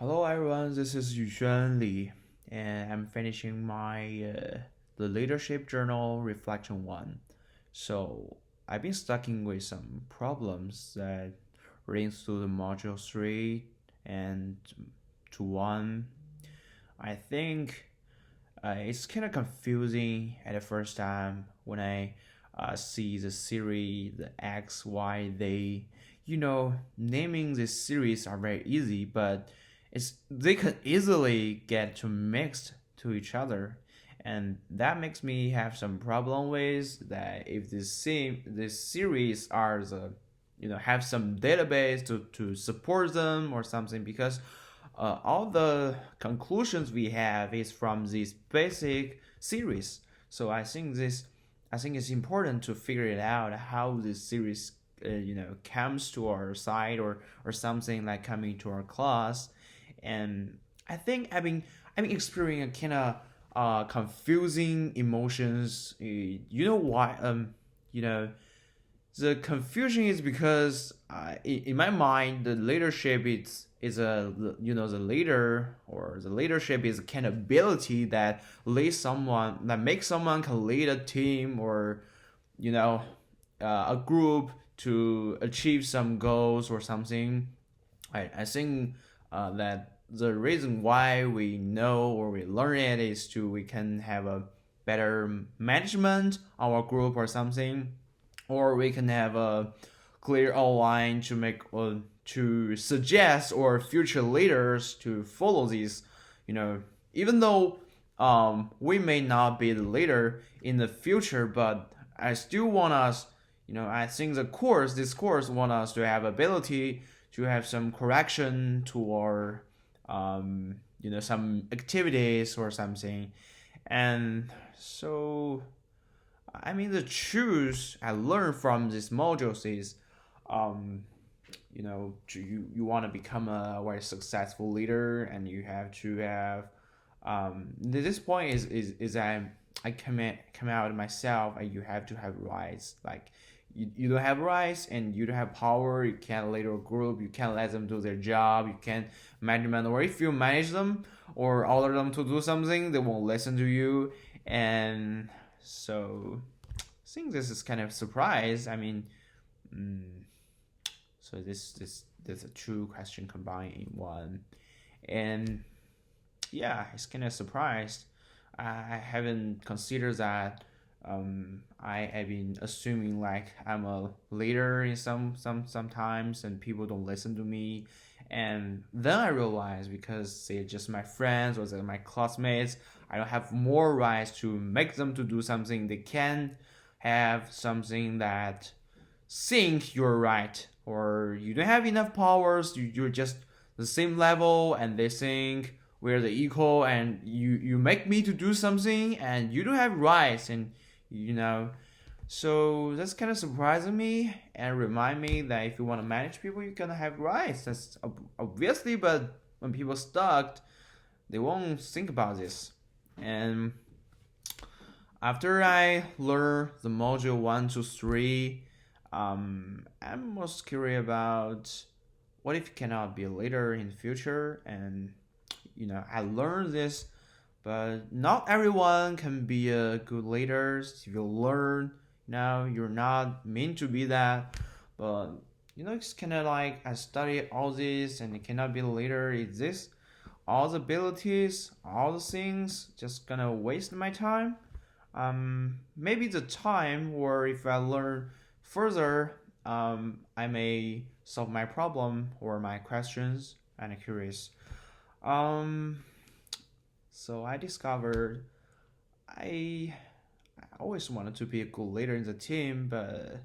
Hello everyone, this is Yuxuan Li, and I'm finishing my the leadership journal reflection one. So I've been stuck with some problems that relates to the module three and to one. I think it's kind of confusing at the first time when I see the series, the X, Y, they. Naming this series are very easy, but they can easily get too mixed to each other, and that makes me have some problem with that. If this series are the have some database to support them or something, because all the conclusions we have is from this basic series. So I think it's important to figure it out how this series comes to our side, or something like coming to our class. And I think I've been experiencing kind of confusing emotions. You know why? You know the confusion is because in my mind the leadership is a the leader, or the leadership is a kind of ability that makes someone can lead a team, or you know a group to achieve some goals or something. I think that the reason why we know or we learn it is to we can have a better management our group or something, or we can have a clear outline to make to suggest or future leaders to follow these. Even though we may not be the leader in the future, but I still want us. I think this course want us to have ability to have some correction to our some activities or something. And so the truth I learned from these modules is, um, you want to become a very successful leader, and you have to have. This point is I come out myself, and you have to have rights. Like you don't have rights, and you don't have power. You can't lead a group. You can't let them do their job. You can't manage them, or if you manage them or order them to do something, they won't listen to you. And so I think this is kind of surprise. Mm, so this a true question combined in one, and yeah, it's kind of surprised. I haven't considered that. I have been assuming like I'm a leader in sometimes, and people don't listen to me. And then I realized, because they're just my friends or they're my classmates, I don't have more rights to make them to do something. They can have something that think you're right, or you don't have enough powers. You're just the same level, and they think we're the equal, and you make me to do something, and you don't have rights. And you know so that's kind of surprising me, and remind me that if you want to manage people, you're gonna have rights. That's obviously, but when people stuck, they won't think about this. And after I learn the module 1 to 3, I'm most curious about what if you cannot be a leader in the future. And I learned this, but not everyone can be a good leader. If you learn now, you're not meant to be that. But it's kind of like I studied all this, and you cannot be a leader. Is this all the abilities, all the things, just gonna waste my time? Maybe the time, or if I learn further, I may solve my problem or my questions. And I'm curious. Um, so I discovered I I always wanted to be a good leader in the team, but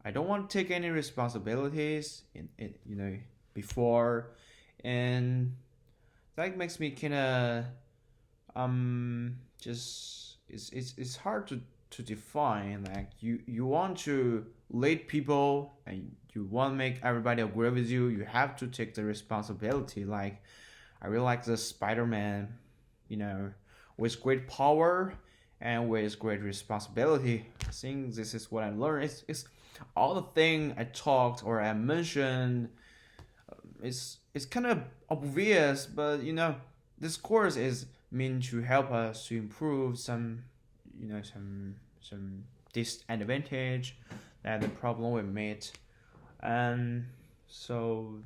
I don't want to take any responsibilities in before, and that makes me kind of just it's hard to define. Like you want to lead people, and you want to make everybody agree with you. You have to take the responsibility. Like I really like the Spider-Man, you know, with great power and with great responsibility. I think this is what I learned. It's all the thing I talked or I mentioned. it's kind of obvious, but this course is meant to help us to improve some, some disadvantage that the problem we meet. And so,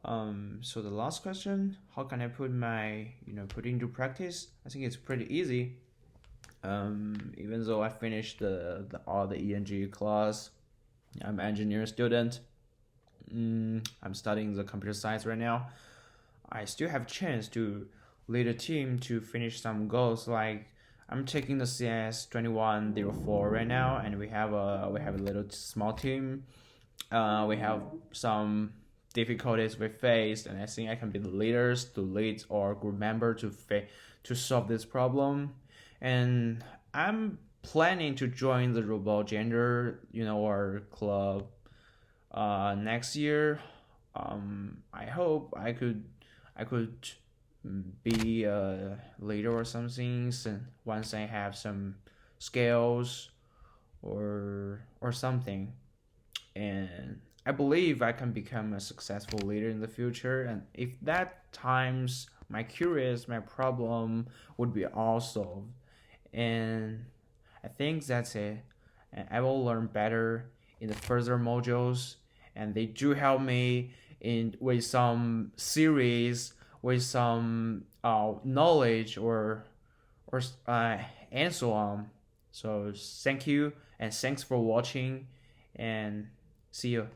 so the last question, how can I put my, put into practice? I think it's pretty easy. Even though I finished all the ENG class, I'm an engineering student. I'm studying the computer science right now. I still have a chance to lead a team to finish some goals. Like I'm taking the CS 2104 right now, and we have a little small team. We have some difficulties we faced, and I think I can be the leaders to lead our group member to solve this problem. And I'm planning to join the Robot Gender, our club next year. I hope I could be a leader or something once I have some skills or something. And I believe I can become a successful leader in the future. And if that times my problem would be all solved. And I think that's it. And I will learn better in the further modules, and they do help me in with some series, with some knowledge or and so on. So thank you and thanks for watching, and see you.